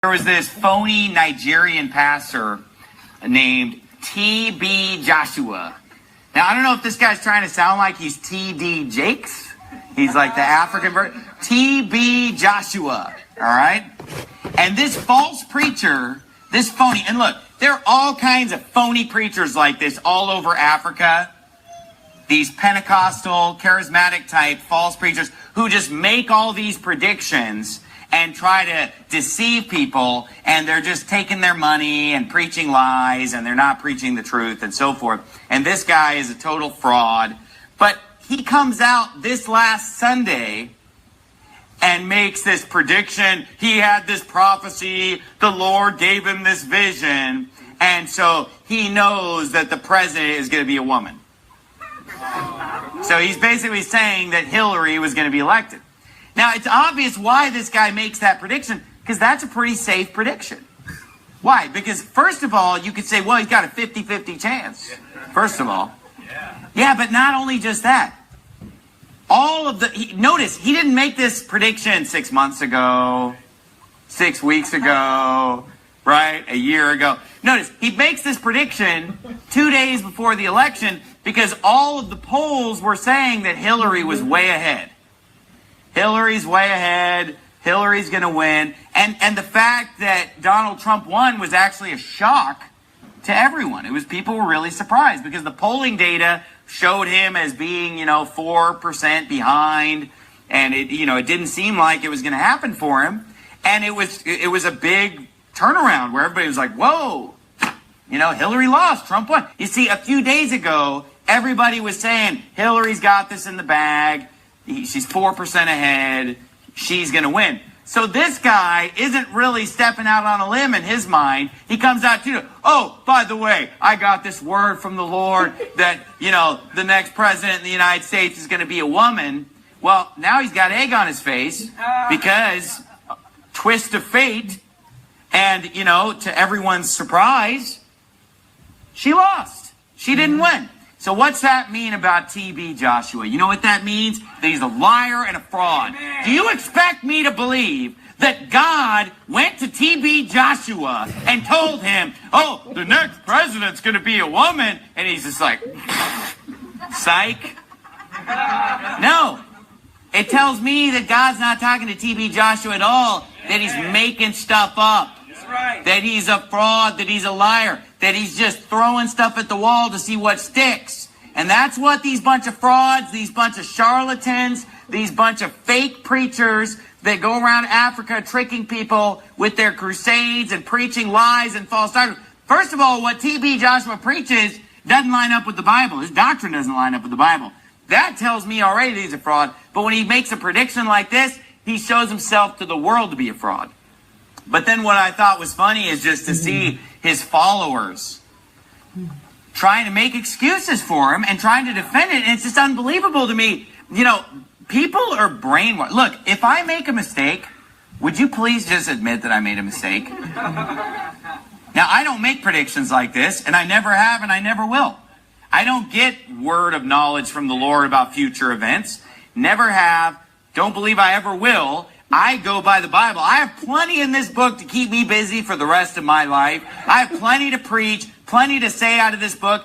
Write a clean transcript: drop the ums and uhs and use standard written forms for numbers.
There was this phony Nigerian pastor named T.B. Joshua. Now, I don't know if this guy's trying to sound like he's T.D. Jakes. He's like the African version. T.B. Joshua, all right? And this false preacher, this phony, and look, there are all kinds of phony preachers like this all over Africa. These Pentecostal, charismatic type false preachers who just make all these predictions and try to deceive people, and they're just taking their money and preaching lies, and they're not preaching the truth and so forth. And this guy is a total fraud. But he comes out this last Sunday and makes this prediction. He had this prophecy. The Lord gave him this vision. And so he knows that the president is going to be a woman. So he's basically saying that Hillary was going to be elected. Now, it's obvious why this guy makes that prediction, because that's a pretty safe prediction. Why? Because, first of all, you could say, well, he's got a 50-50 chance, first of all. Yeah, but not only just that. Notice, he didn't make this prediction 6 months ago, 6 weeks ago, right? A year ago. Notice, he makes this prediction 2 days before the election because all of the polls were saying that Hillary was way ahead. Hillary's way ahead. Hillary's going to win. And the fact that Donald Trump won was actually a shock to everyone. People were really surprised because the polling data showed him as being, 4% behind. And it didn't seem like it was going to happen for him. And it was a big turnaround where everybody was like, whoa, Hillary lost, Trump won. You see, a few days ago, everybody was saying, Hillary's got this in the bag. She's 4% ahead. She's going to win. So this guy isn't really stepping out on a limb in his mind. He comes out to, oh, by the way, I got this word from the Lord that, the next president of the United States is going to be a woman. Well, now he's got egg on his face because twist of fate. And, to everyone's surprise, she lost. She didn't win. So what's that mean about T.B. Joshua? You know what that means? That he's a liar and a fraud. Amen. Do you expect me to believe that God went to T.B. Joshua and told him, oh, the next president's going to be a woman? And he's just like, psych. No. It tells me that God's not talking to T.B. Joshua at all, that he's making stuff up. Right. That he's a fraud, that he's a liar, that he's just throwing stuff at the wall to see what sticks. And that's what these bunch of frauds, these bunch of charlatans, these bunch of fake preachers that go around Africa tricking people with their crusades and preaching lies and false doctrine. First of all, what T.B. Joshua preaches doesn't line up with the Bible. His doctrine doesn't line up with the Bible. That tells me already that he's a fraud. But when he makes a prediction like this, he shows himself to the world to be a fraud. But then what I thought was funny is just to see his followers trying to make excuses for him and trying to defend it. And it's just unbelievable to me. People are brainwashed. Look, if I make a mistake, would you please just admit that I made a mistake? Now, I don't make predictions like this, and I never have, and I never will. I don't get word of knowledge from the Lord about future events. Never have. Don't believe I ever will. I go by the Bible. I have plenty in this book to keep me busy for the rest of my life. I have plenty to preach, plenty to say out of this book.